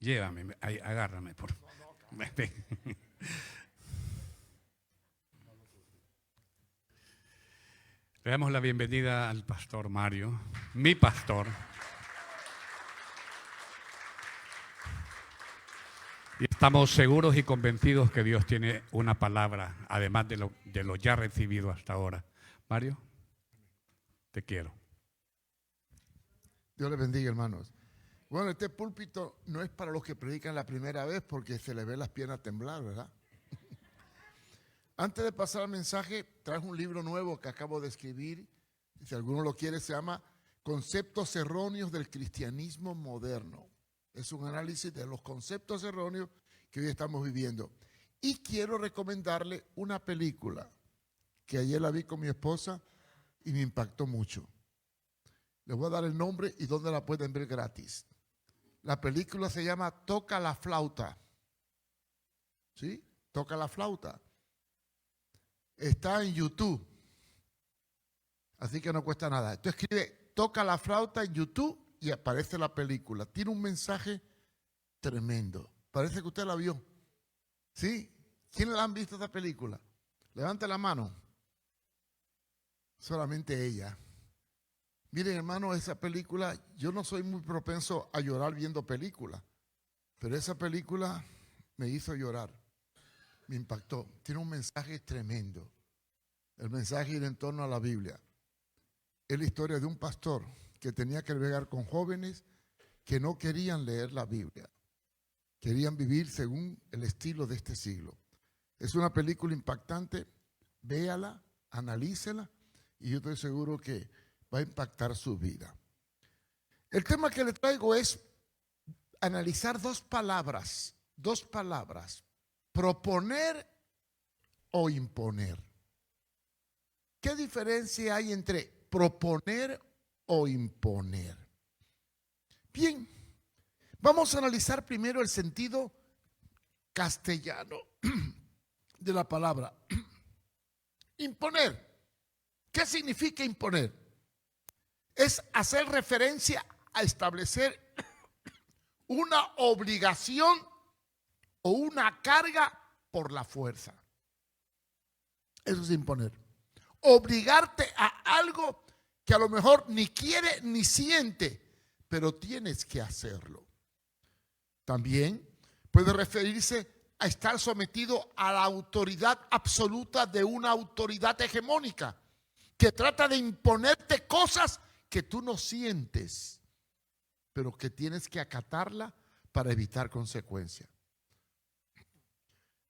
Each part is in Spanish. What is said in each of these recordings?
Llévame, ahí, agárrame, por favor. Ven. Le damos la bienvenida al pastor Mario, mi pastor. Y estamos seguros y convencidos que Dios tiene una palabra, además de lo ya recibido hasta ahora. Mario, te quiero. Dios les bendiga, hermanos. Bueno, este púlpito no es para los que predican la primera vez porque se les ve las piernas temblar, ¿verdad? Antes de pasar al mensaje, traje un libro nuevo que acabo de escribir. Si alguno lo quiere, se llama Conceptos Erróneos del Cristianismo Moderno. Es un análisis de los conceptos erróneos que hoy estamos viviendo. Y quiero recomendarle una película que ayer la vi con mi esposa y me impactó mucho. Les voy a dar el nombre y dónde la pueden ver gratis. La película se llama Toca la flauta. ¿Sí? Toca la flauta. Está en YouTube. Así que no cuesta nada. Tú escribe Toca la flauta en YouTube y aparece la película. Tiene un mensaje tremendo. Parece que usted la vio. ¿Sí? ¿Quiénes la han visto esta película? Levante la mano. Solamente ella. Miren, hermano, esa película, yo no soy muy propenso a llorar viendo películas, pero esa película me hizo llorar, me impactó. Tiene un mensaje tremendo. El mensaje gira en torno a la Biblia. Es la historia de un pastor que tenía que bregar con jóvenes que no querían leer la Biblia. Querían vivir según el estilo de este siglo. Es una película impactante. Véala, analícela y yo estoy seguro que va a impactar su vida. El tema que le traigo es analizar dos palabras, proponer o imponer. ¿Qué diferencia hay entre proponer o imponer? Bien, vamos a analizar primero el sentido castellano de la palabra. Imponer. ¿Qué significa imponer? Es hacer referencia a establecer una obligación o una carga por la fuerza. Eso es imponer. Obligarte a algo que a lo mejor ni quiere ni siente, pero tienes que hacerlo. También puede referirse a estar sometido a la autoridad absoluta de una autoridad hegemónica que trata de imponerte cosas que tú no sientes, pero que tienes que acatarla para evitar consecuencias.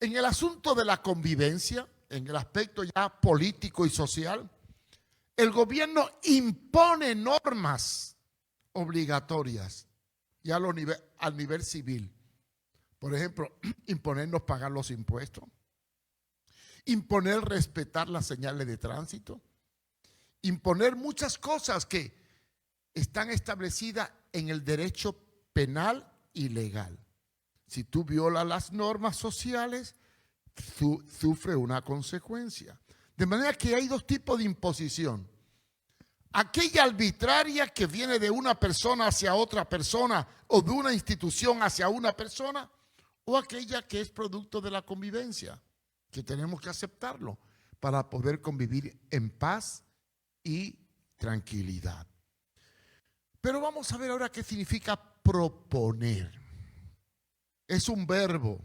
En el asunto de la convivencia, en el aspecto ya político y social, el gobierno impone normas obligatorias ya al nivel civil. Por ejemplo, imponernos pagar los impuestos, imponer respetar las señales de tránsito, imponer muchas cosas que están establecidas en el derecho penal y legal. Si tú violas las normas sociales, sufre una consecuencia. De manera que hay dos tipos de imposición. Aquella arbitraria que viene de una persona hacia otra persona o de una institución hacia una persona, o aquella que es producto de la convivencia, que tenemos que aceptarlo para poder convivir en paz y tranquilidad. Pero vamos a ver ahora qué significa proponer. Es un verbo.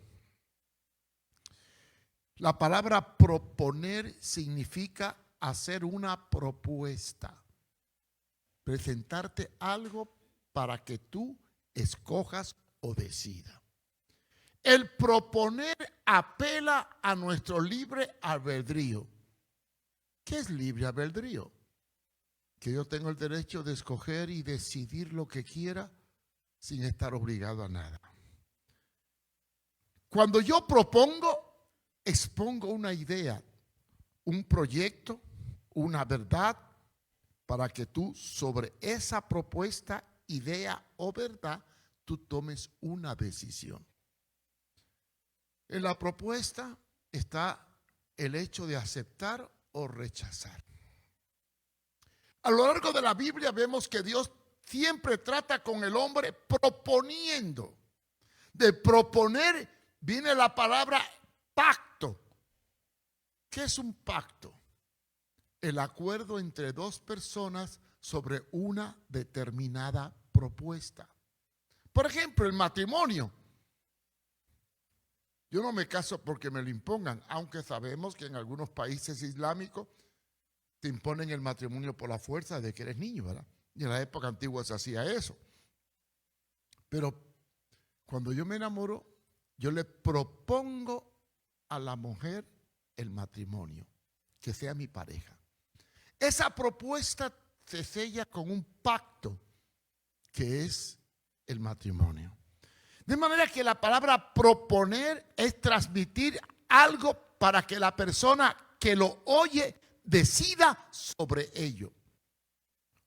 La palabra proponer significa hacer una propuesta, presentarte algo para que tú escojas o decidas. El proponer apela a nuestro libre albedrío. ¿Qué es libre albedrío? Que yo tengo el derecho de escoger y decidir lo que quiera sin estar obligado a nada. Cuando yo propongo, expongo una idea, un proyecto, una verdad, para que tú sobre esa propuesta, idea o verdad, tú tomes una decisión. En la propuesta está el hecho de aceptar o rechazar. A lo largo de la Biblia vemos que Dios siempre trata con el hombre proponiendo. De proponer viene la palabra pacto. ¿Qué es un pacto? El acuerdo entre dos personas sobre una determinada propuesta. Por ejemplo, el matrimonio. Yo no me caso porque me lo impongan, aunque sabemos que en algunos países islámicos te imponen el matrimonio por la fuerza de que eres niño, ¿verdad? Y en la época antigua se hacía eso. Pero cuando yo me enamoro, yo le propongo a la mujer el matrimonio, que sea mi pareja. Esa propuesta se sella con un pacto, que es el matrimonio. De manera que la palabra proponer es transmitir algo para que la persona que lo oye decida sobre ello.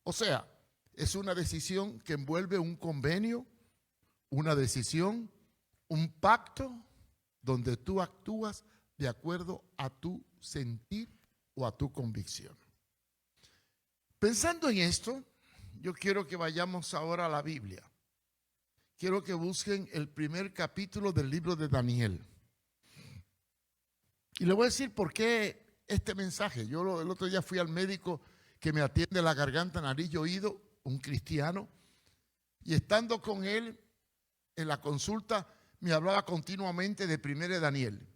O sea, es una decisión que envuelve un convenio, una decisión, un pacto donde tú actúas de acuerdo a tu sentir o a tu convicción. Pensando en esto, yo quiero que vayamos ahora a la Biblia. Quiero que busquen el primer capítulo del libro de Daniel. Y le voy a decir por qué este mensaje. Yo el otro día fui al médico que me atiende la garganta, nariz y oído, un cristiano, y estando con él en la consulta me hablaba continuamente de 1 Daniel.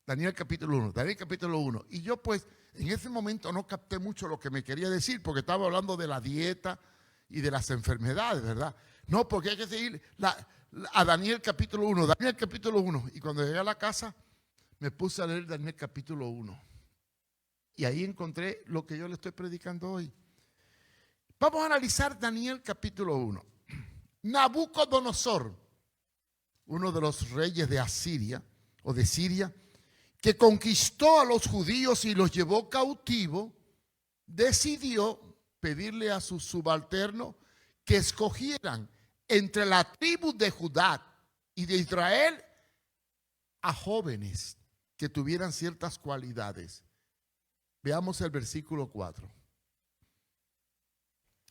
Daniel capítulo 1, Daniel capítulo 1. Y yo pues en ese momento no capté mucho lo que me quería decir porque estaba hablando de la dieta y de las enfermedades, ¿verdad? No, porque hay que seguir a Daniel capítulo 1, Daniel capítulo 1. Y cuando llegué a la casa me puse a leer Daniel capítulo 1. Y ahí encontré lo que yo le estoy predicando hoy. Vamos a analizar Daniel capítulo 1. Nabucodonosor, uno de los reyes de Asiria o de Siria, que conquistó a los judíos y los llevó cautivo, decidió pedirle a sus subalternos que escogieran entre la tribu de Judá y de Israel a jóvenes que tuvieran ciertas cualidades. Veamos el versículo 4.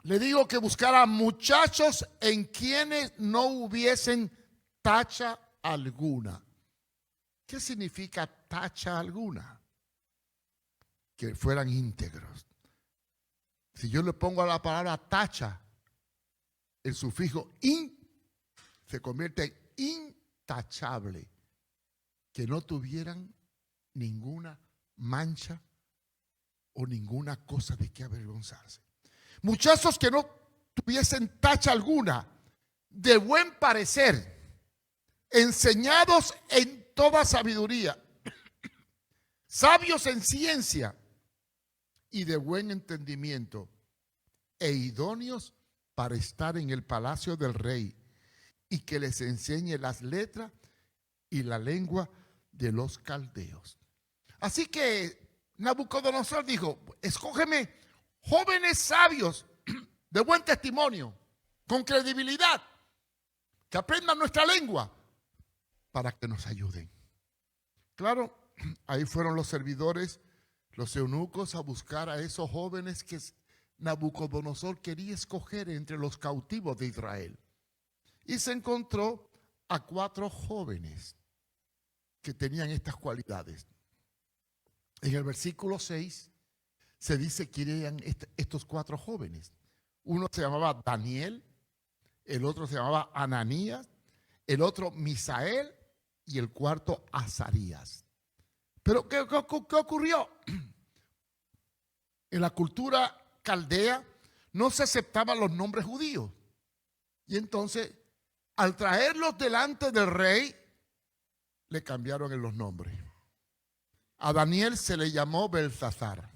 Le digo que buscara muchachos en quienes no hubiesen tacha alguna. ¿Qué significa tacha alguna? Que fueran íntegros. Si yo le pongo a la palabra tacha, el sufijo in se convierte en intachable. Que no tuvieran ninguna mancha o ninguna cosa de que avergonzarse. Muchachos que no tuviesen tacha alguna, de buen parecer, enseñados en toda sabiduría, sabios en ciencia y de buen entendimiento, e idóneos para estar en el palacio del rey, y que les enseñe las letras y la lengua de los caldeos. Así que Nabucodonosor dijo: escógeme jóvenes sabios de buen testimonio, con credibilidad, que aprendan nuestra lengua para que nos ayuden. Claro, ahí fueron los servidores, los eunucos, a buscar a esos jóvenes que Nabucodonosor quería escoger entre los cautivos de Israel. Y se encontró a 4 jóvenes que tenían estas cualidades. En el versículo 6 se dice que eran estos 4 jóvenes. Uno se llamaba Daniel, el otro se llamaba Ananías, el otro Misael y el cuarto Azarías. Pero ¿qué ocurrió? En la cultura caldea no se aceptaban los nombres judíos. Y entonces, al traerlos delante del rey, le cambiaron en los nombres. A Daniel se le llamó Belsasar.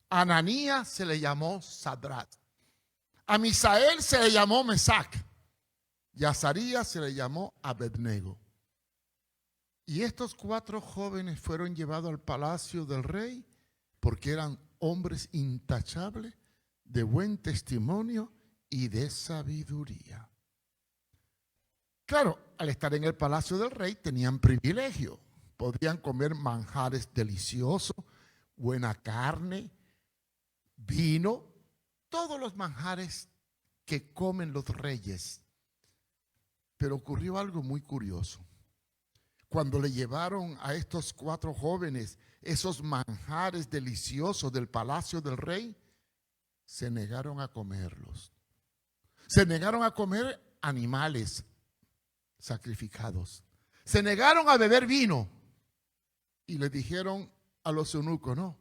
A Ananías se le llamó Sadrach. A Misael se le llamó Mesac. Y a Azarías se le llamó Abednego. Y estos 4 jóvenes fueron llevados al palacio del rey porque eran hombres intachables, de buen testimonio y de sabiduría. Claro, al estar en el palacio del rey tenían privilegio. Podían comer manjares deliciosos, buena carne, vino, todos los manjares que comen los reyes. Pero ocurrió algo muy curioso. Cuando le llevaron a estos 4 jóvenes esos manjares deliciosos del palacio del rey, se negaron a comerlos. Se negaron a comer animales sacrificados. Se negaron a beber vino. Y le dijeron a los eunucos, no,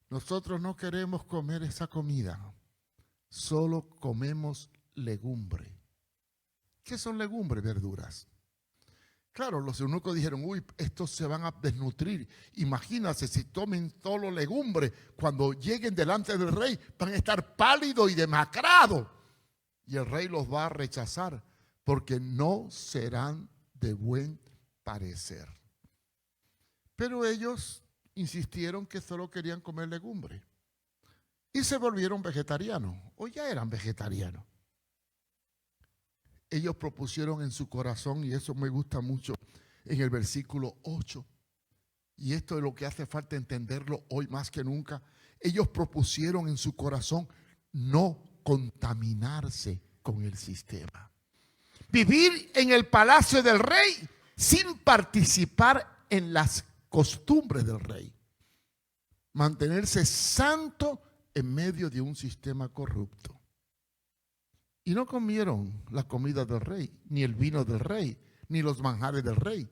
nosotros no queremos comer esa comida. Solo comemos legumbre. ¿Qué son legumbres? Verduras. Claro, los eunucos dijeron, uy, estos se van a desnutrir. Imagínense, si tomen solo legumbre, cuando lleguen delante del rey, van a estar pálidos y demacrados. Y el rey los va a rechazar, porque no serán de buen parecer. Pero ellos insistieron que solo querían comer legumbre. Y se volvieron vegetarianos, o ya eran vegetarianos. Ellos propusieron en su corazón, y eso me gusta mucho, en el versículo 8. Y esto es lo que hace falta entenderlo hoy más que nunca. Ellos propusieron en su corazón no contaminarse con el sistema. Vivir en el palacio del rey sin participar en las costumbres del rey. Mantenerse santo en medio de un sistema corrupto. Y no comieron la comida del rey, ni el vino del rey, ni los manjares del rey.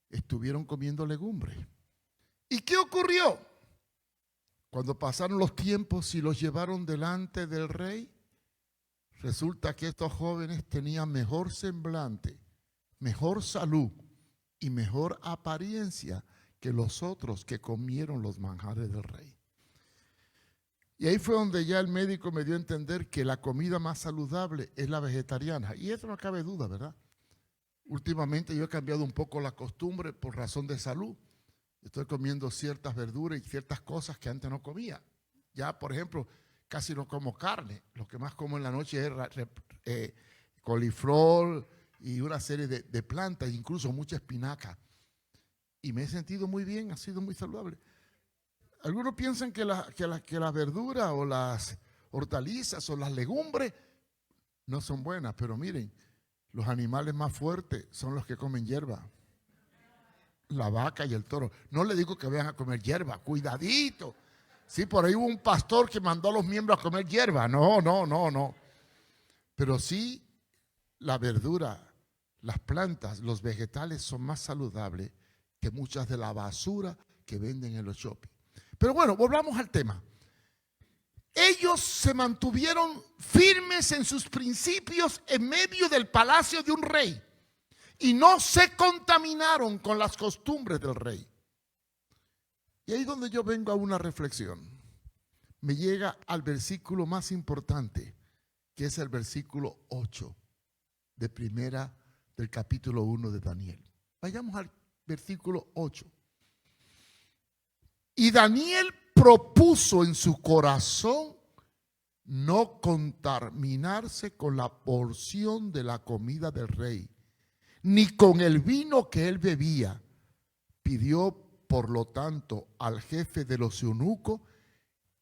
Estuvieron comiendo legumbre. ¿Y qué ocurrió? Cuando pasaron los tiempos y los llevaron delante del rey, resulta que estos jóvenes tenían mejor semblante, mejor salud y mejor apariencia que los otros que comieron los manjares del rey. Y ahí fue donde ya el médico me dio a entender que la comida más saludable es la vegetariana. Y eso no cabe duda, ¿verdad? Últimamente yo he cambiado un poco la costumbre por razón de salud. Estoy comiendo ciertas verduras y ciertas cosas que antes no comía. Ya, por ejemplo, casi no como carne. Lo que más como en la noche es coliflor y una serie de plantas, incluso mucha espinaca. Y me he sentido muy bien, ha sido muy saludable. Algunos piensan que las verduras o las hortalizas o las legumbres no son buenas, pero miren, los animales más fuertes son los que comen hierba. La vaca y el toro. No le digo que vayan a comer hierba, cuidadito. Sí, por ahí hubo un pastor que mandó a los miembros a comer hierba. No. Pero sí, la verdura, las plantas, los vegetales son más saludables que muchas de la basura que venden en los shopping. Pero bueno, volvamos al tema. Ellos se mantuvieron firmes en sus principios en medio del palacio de un rey y no se contaminaron con las costumbres del rey. Y ahí es donde yo vengo a una reflexión. Me llega al versículo más importante, que es el versículo 8 del capítulo 1 de Daniel. Vayamos al versículo 8. Y Daniel propuso en su corazón no contaminarse con la porción de la comida del rey, ni con el vino que él bebía. Pidió, por lo tanto, al jefe de los eunucos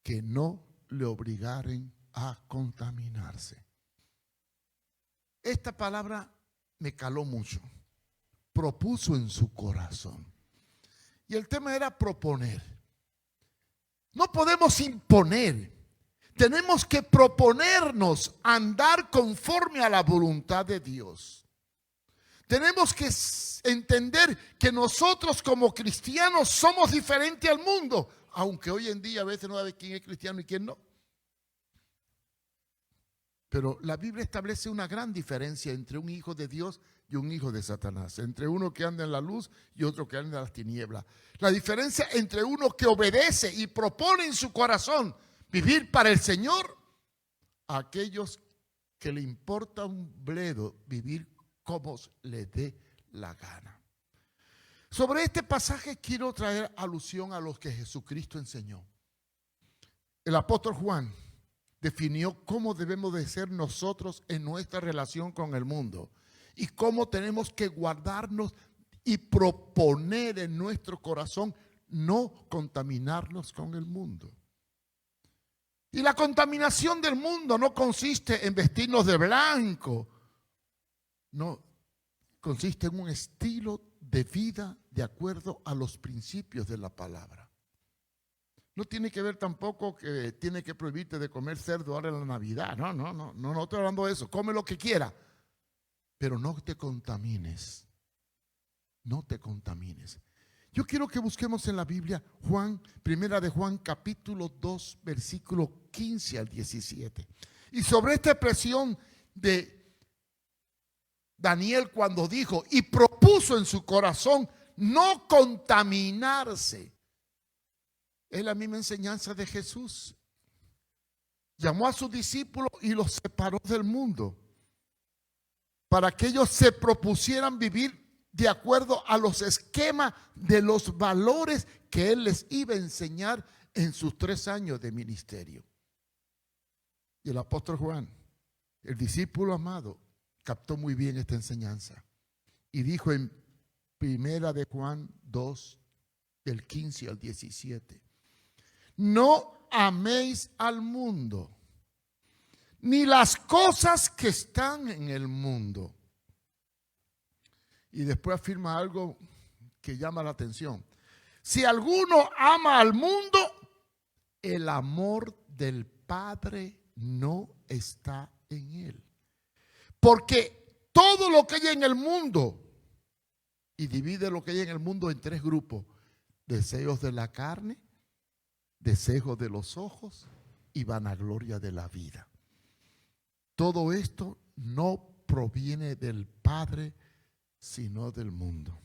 que no le obligaran a contaminarse. Esta palabra me caló mucho. Propuso en su corazón. Y el tema era proponer. No podemos imponer, tenemos que proponernos andar conforme a la voluntad de Dios. Tenemos que entender que nosotros como cristianos somos diferentes al mundo, aunque hoy en día a veces no sabe quién es cristiano y quién no. Pero la Biblia establece una gran diferencia entre un hijo de Dios y un hijo de Satanás, entre uno que anda en la luz y otro que anda en las tinieblas. La diferencia entre uno que obedece y propone en su corazón vivir para el Señor, a aquellos que le importa un bledo vivir como le dé la gana. Sobre este pasaje quiero traer alusión a lo que Jesucristo enseñó. El apóstol Juan definió cómo debemos de ser nosotros en nuestra relación con el mundo y cómo tenemos que guardarnos y proponer en nuestro corazón no contaminarnos con el mundo. Y la contaminación del mundo no consiste en vestirnos de blanco. No, consiste en un estilo de vida de acuerdo a los principios de la palabra. No tiene que ver tampoco que tiene que prohibirte de comer cerdo ahora en la Navidad. No estoy hablando de eso. Come lo que quiera, pero no te contamines. No te contamines. Yo quiero que busquemos en la Biblia Primera de Juan, capítulo 2, versículo 15 al 17. Y sobre esta expresión de Daniel cuando dijo y propuso en su corazón no contaminarse, es la misma enseñanza de Jesús. Llamó a sus discípulos y los separó del mundo para que ellos se propusieran vivir de acuerdo a los esquemas de los valores que Él les iba a enseñar en sus 3 años de ministerio. Y el apóstol Juan, el discípulo amado, captó muy bien esta enseñanza y dijo en Primera de Juan 2, del 15 al 17, no améis al mundo, ni las cosas que están en el mundo. Y después afirma algo que llama la atención. Si alguno ama al mundo, el amor del Padre no está en él. Porque todo lo que hay en el mundo, y divide lo que hay en el mundo en 3 grupos: deseos de la carne, deseos de los ojos y vanagloria de la vida. Todo esto no proviene del Padre, sino del mundo.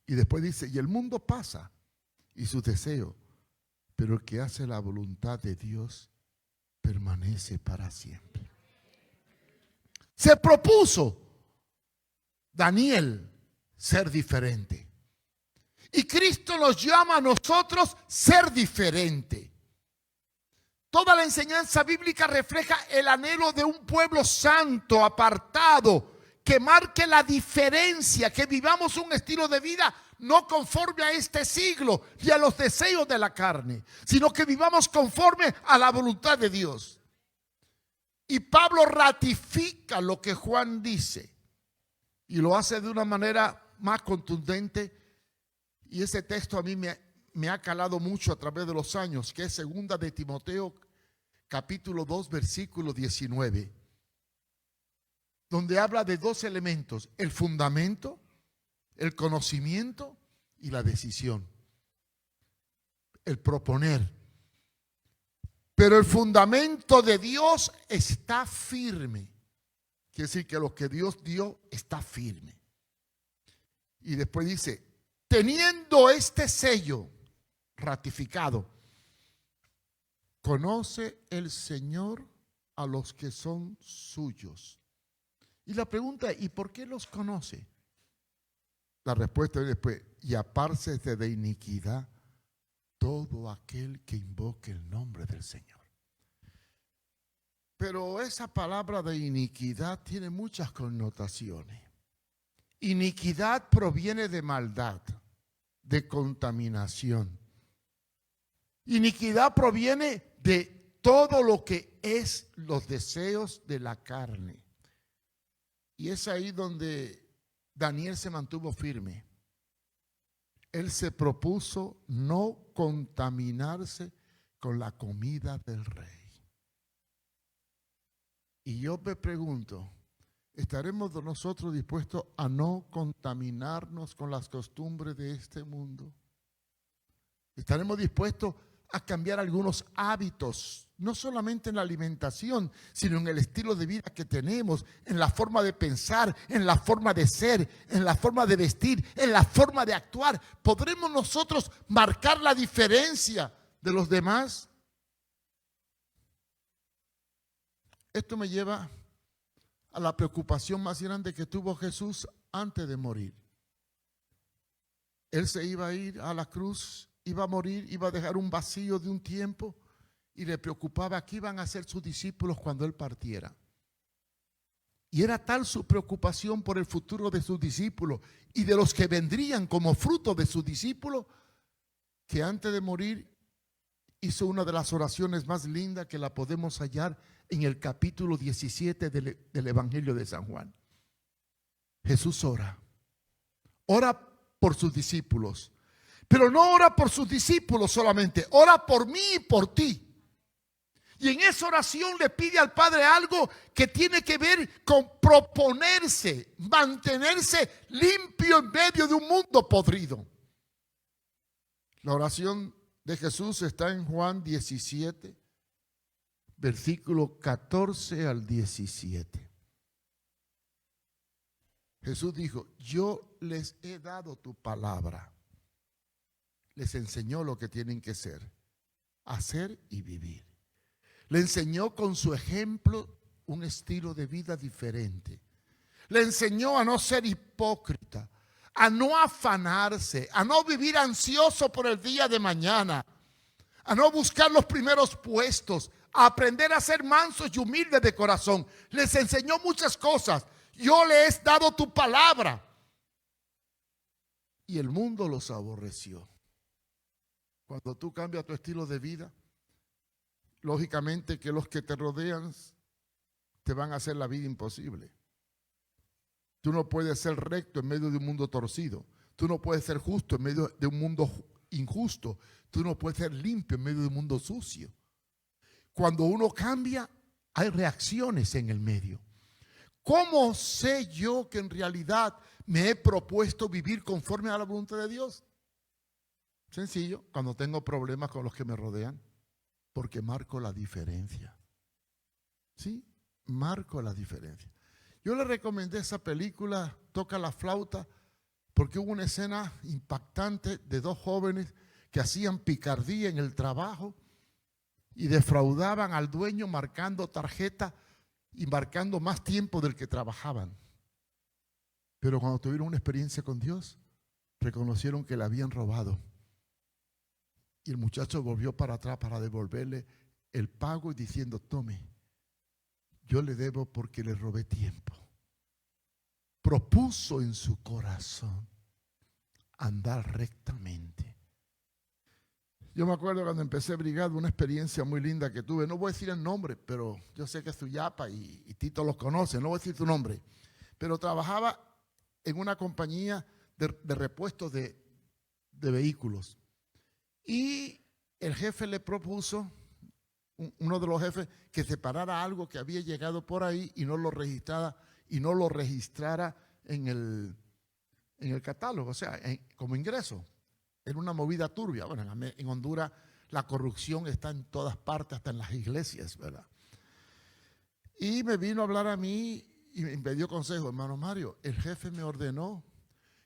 Y después dice, y el mundo pasa y sus deseos, pero el que hace la voluntad de Dios permanece para siempre. Se propuso Daniel ser diferente. Y Cristo nos llama a nosotros ser diferente. Toda la enseñanza bíblica refleja el anhelo de un pueblo santo, apartado, que marque la diferencia, que vivamos un estilo de vida no conforme a este siglo y a los deseos de la carne, sino que vivamos conforme a la voluntad de Dios. Y Pablo ratifica lo que Juan dice y lo hace de una manera más contundente, y ese texto a mí me ha calado mucho a través de los años, que es 2 de Timoteo capítulo 2 versículo 19, donde habla de 2 elementos: el fundamento, el conocimiento y la decisión, el proponer. Pero el fundamento de Dios está firme. Quiere decir que lo que Dios dio está firme. Y después dice, teniendo este sello ratificado, conoce el Señor a los que son suyos. Y la pregunta es, ¿y por qué los conoce? La respuesta es después, y apárcese de iniquidad todo aquel que invoque el nombre del Señor. Pero esa palabra de iniquidad tiene muchas connotaciones. Iniquidad proviene de maldad, de contaminación. Iniquidad proviene de todo lo que es los deseos de la carne. Y es ahí donde Daniel se mantuvo firme. Él se propuso no contaminarse con la comida del rey. Y yo me pregunto, ¿estaremos nosotros dispuestos a no contaminarnos con las costumbres de este mundo? ¿Estaremos dispuestos a cambiar algunos hábitos, no solamente en la alimentación, sino en el estilo de vida que tenemos, en la forma de pensar, en la forma de ser, en la forma de vestir, en la forma de actuar? ¿Podremos nosotros marcar la diferencia de los demás? Esto me lleva a la preocupación más grande que tuvo Jesús antes de morir. Él se iba a ir a la cruz, iba a morir, iba a dejar un vacío de un tiempo, y le preocupaba qué iban a hacer sus discípulos cuando él partiera. Y era tal su preocupación por el futuro de sus discípulos y de los que vendrían como fruto de sus discípulos, que antes de morir hizo una de las oraciones más lindas que la podemos hallar en el capítulo 17 del Evangelio de San Juan. Jesús ora. Ora por sus discípulos. Pero no ora por sus discípulos solamente, ora por mí y por ti. Y en esa oración le pide al Padre algo que tiene que ver con proponerse, mantenerse limpio en medio de un mundo podrido. La oración de Jesús está en Juan 17, versículo 14 al 17. Jesús dijo: yo les he dado tu palabra. Les enseñó lo que tienen que ser, hacer y vivir. Le enseñó con su ejemplo un estilo de vida diferente. Le enseñó a no ser hipócrita, a no afanarse, a no vivir ansioso por el día de mañana, a no buscar los primeros puestos, a aprender a ser mansos y humildes de corazón. Les enseñó muchas cosas. Yo le he dado tu palabra. Y el mundo los aborreció. Cuando tú cambias tu estilo de vida, lógicamente que los que te rodean te van a hacer la vida imposible. Tú no puedes ser recto en medio de un mundo torcido. Tú no puedes ser justo en medio de un mundo injusto. Tú no puedes ser limpio en medio de un mundo sucio. Cuando uno cambia, hay reacciones en el medio. ¿Cómo sé yo que en realidad me he propuesto vivir conforme a la voluntad de Dios? Sencillo, cuando tengo problemas con los que me rodean, porque marco la diferencia. ¿Sí? Marco la diferencia. Yo le recomendé esa película, Toca la flauta, porque hubo una escena impactante de dos jóvenes que hacían picardía en el trabajo y defraudaban al dueño marcando tarjeta y marcando más tiempo del que trabajaban. Pero cuando tuvieron una experiencia con Dios, reconocieron que le habían robado. Y el muchacho volvió para atrás para devolverle el pago y diciendo: tome, yo le debo porque le robé tiempo. Propuso en su corazón andar rectamente. Yo me acuerdo cuando empecé brigada, una experiencia muy linda que tuve. No voy a decir el nombre, pero yo sé que es Suyapa y Tito los conoce. No voy a decir tu nombre. Pero trabajaba en una compañía de repuestos de vehículos. Y el jefe le propuso, uno de los jefes, que separara algo que había llegado por ahí y no lo registrara en el catálogo, o sea, como ingreso. Era una movida turbia. Bueno, en Honduras la corrupción está en todas partes, hasta en las iglesias, ¿verdad? Y me vino a hablar a mí y me dio consejo: hermano Mario, el jefe me ordenó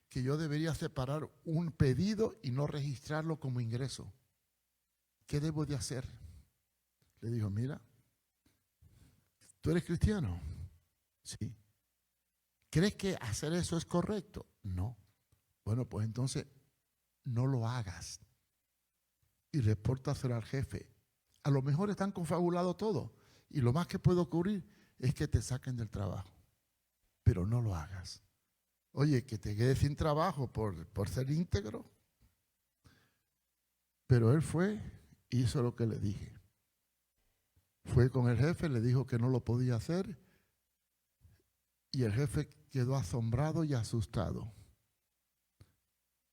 que yo debería separar un pedido y no registrarlo como ingreso. ¿Qué debo de hacer? Le dijo: mira, ¿tú eres cristiano? Sí. ¿Crees que hacer eso es correcto? No. Bueno, pues entonces no lo hagas y repórtaselo al jefe. A lo mejor están confabulados todo y lo más que puede ocurrir es que te saquen del trabajo, pero no lo hagas. Oye, que te quedes sin trabajo por ser íntegro. Pero él fue, hizo lo que le dije. Fue con el jefe, le dijo que no lo podía hacer y el jefe quedó asombrado y asustado.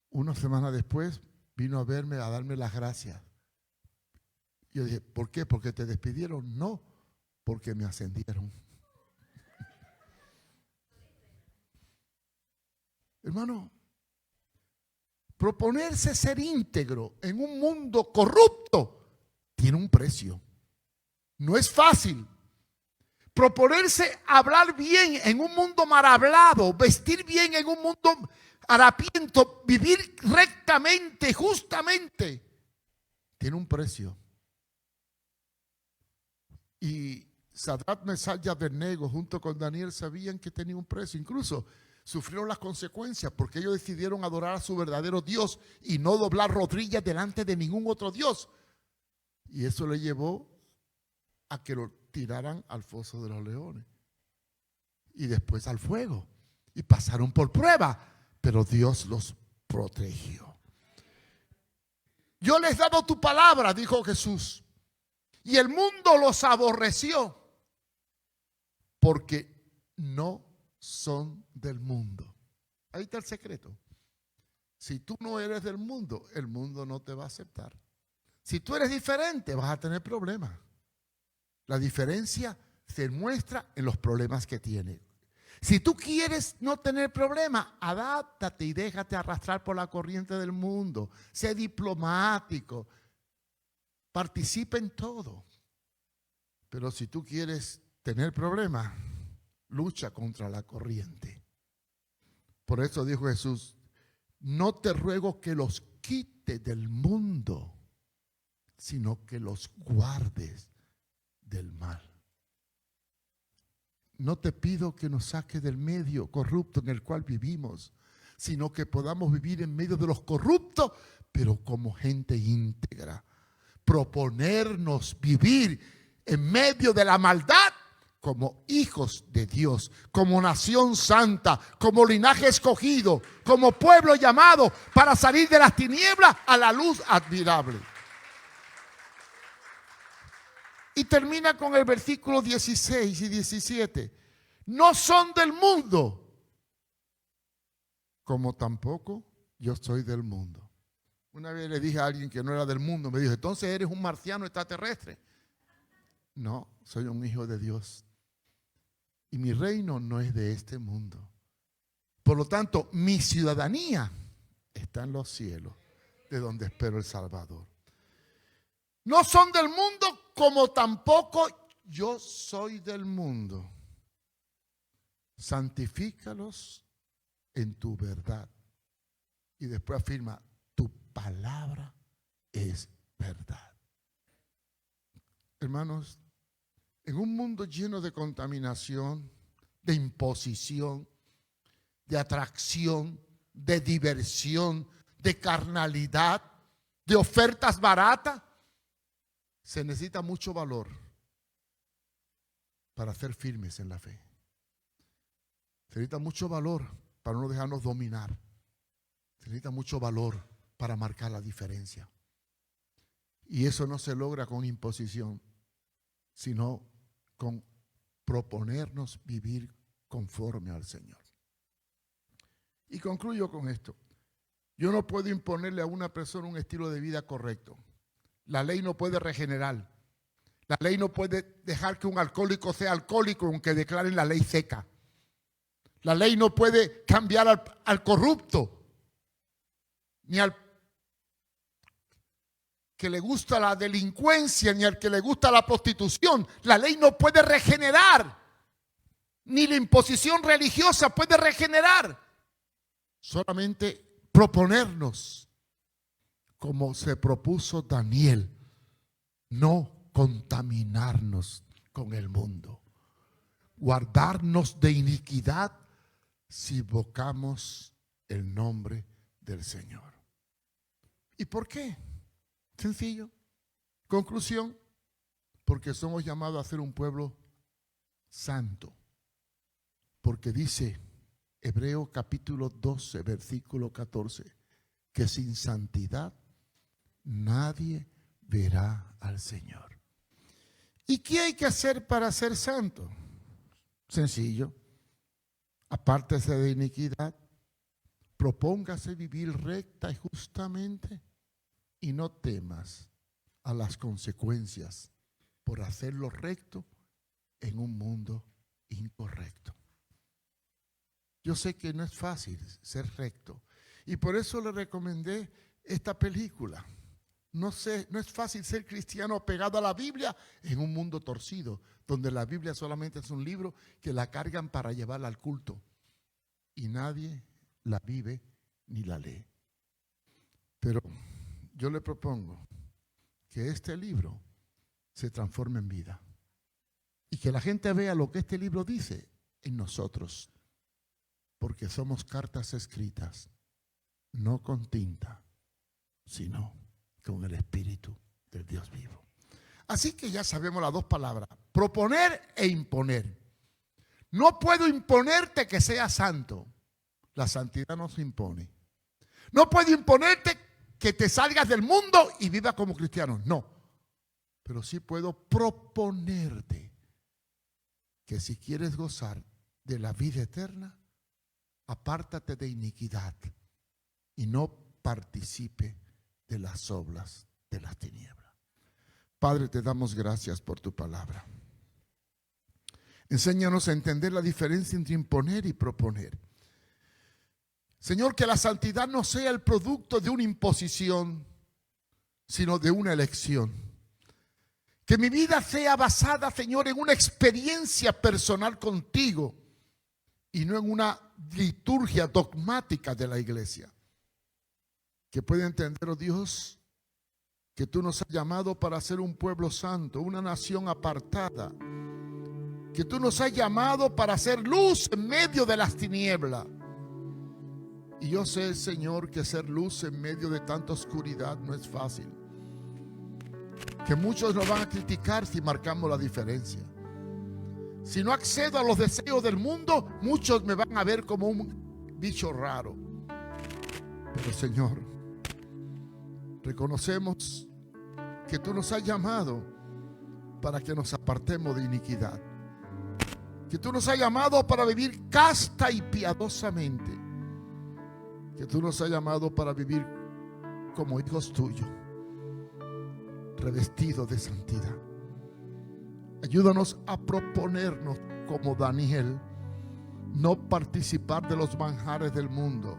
Una semana después vino a verme, a darme las gracias. Yo dije: ¿por qué? ¿Porque te despidieron? No, porque me ascendieron. Hermano, proponerse ser íntegro en un mundo corrupto tiene un precio. No es fácil. Proponerse hablar bien en un mundo mal hablado, vestir bien en un mundo harapiento, vivir rectamente, justamente, tiene un precio. Y Sadrach, Mesach y Abednego junto con Daniel sabían que tenía un precio. Incluso sufrieron las consecuencias porque ellos decidieron adorar a su verdadero Dios y no doblar rodillas delante de ningún otro Dios. Y eso le llevó a que lo tiraran al foso de los leones y después al fuego. Y pasaron por prueba, pero Dios los protegió. Yo les he dado tu palabra, dijo Jesús, y el mundo los aborreció porque no son del mundo. Ahí está el secreto. Si tú no eres del mundo, el mundo no te va a aceptar. Si tú eres diferente, vas a tener problemas. La diferencia se muestra en los problemas que tienes. Si tú quieres no tener problemas, adáptate y déjate arrastrar por la corriente del mundo. Sé diplomático. Participa en todo. Pero si tú quieres tener problemas, lucha contra la corriente. Por eso dijo Jesús, no te ruego que los quites del mundo, sino que los guardes del mal. No te pido que nos saques del medio corrupto en el cual vivimos, sino que podamos vivir en medio de los corruptos, pero como gente íntegra. Proponernos vivir en medio de la maldad como hijos de Dios, como nación santa, como linaje escogido, como pueblo llamado para salir de las tinieblas a la luz admirable. Y termina con el versículo 16 y 17. No son del mundo, como tampoco yo soy del mundo. Una vez le dije a alguien que no era del mundo, me dijo, entonces eres un marciano extraterrestre. No, soy un hijo de Dios. Y mi reino no es de este mundo. Por lo tanto, mi ciudadanía está en los cielos, de donde espero el Salvador. No son del mundo, como tampoco yo soy del mundo. Santifícalos en tu verdad. Y después afirma, tu palabra es verdad. Hermanos, en un mundo lleno de contaminación, de imposición, de atracción, de diversión, de carnalidad, de ofertas baratas, se necesita mucho valor para ser firmes en la fe. Se necesita mucho valor para no dejarnos dominar. Se necesita mucho valor para marcar la diferencia. Y eso no se logra con imposición, sino con proponernos vivir conforme al Señor. Y concluyo con esto. Yo no puedo imponerle a una persona un estilo de vida correcto. La ley no puede regenerar. La ley no puede dejar que un alcohólico sea alcohólico aunque declaren la ley seca. La ley no puede cambiar al corrupto, ni al que le gusta la delincuencia, ni al que le gusta la prostitución. La ley no puede regenerar, ni la imposición religiosa puede regenerar. Solamente proponernos, como se propuso Daniel, no contaminarnos con el mundo, guardarnos de iniquidad si invocamos el nombre del Señor. ¿Y por qué? Sencillo. Conclusión, porque somos llamados a ser un pueblo santo. Porque dice Hebreo capítulo 12, versículo 14, que sin santidad nadie verá al Señor. ¿Y qué hay que hacer para ser santo? Sencillo. Apártese de iniquidad, propóngase vivir recta y justamente y no temas a las consecuencias por hacer lo recto en un mundo incorrecto. Yo sé que no es fácil ser recto y por eso le recomendé esta película. No es fácil ser cristiano pegado a la Biblia en un mundo torcido, donde la Biblia solamente es un libro que la cargan para llevarla al culto y nadie la vive ni la lee. Pero yo le propongo que este libro se transforme en vida y que la gente vea lo que este libro dice en nosotros, porque somos cartas escritas, no con tinta, sino con el Espíritu del Dios vivo. Así que ya sabemos las dos palabras, proponer e imponer. No puedo imponerte que seas santo. La santidad no se impone. No puedo imponerte que te salgas del mundo y vivas como cristiano. No. Pero sí puedo proponerte que si quieres gozar de la vida eterna, apártate de iniquidad y no participe de las obras de las tinieblas. Padre, te damos gracias por tu palabra. Enséñanos a entender la diferencia entre imponer y proponer. Señor, que la santidad no sea el producto de una imposición, sino de una elección. Que mi vida sea basada, Señor, en una experiencia personal contigo y no en una liturgia dogmática de la iglesia. Que pueda entender, oh Dios, que tú nos has llamado para ser un pueblo santo, una nación apartada. Que tú nos has llamado para ser luz en medio de las tinieblas. Y yo sé, Señor, que ser luz en medio de tanta oscuridad no es fácil. Que muchos nos van a criticar si marcamos la diferencia. Si no accedo a los deseos del mundo, muchos me van a ver como un bicho raro. Pero, Señor, reconocemos que tú nos has llamado para que nos apartemos de iniquidad. Que tú nos has llamado para vivir casta y piadosamente. Que tú nos has llamado para vivir como hijos tuyos, revestidos de santidad. Ayúdanos a proponernos como Daniel, no participar de los manjares del mundo,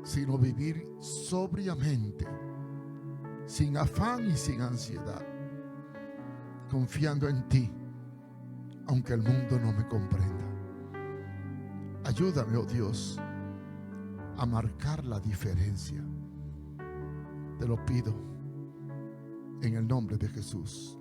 sino vivir sobriamente, sin afán y sin ansiedad, confiando en ti, aunque el mundo no me comprenda. Ayúdame, oh Dios, a marcar la diferencia. Te lo pido en el nombre de Jesús.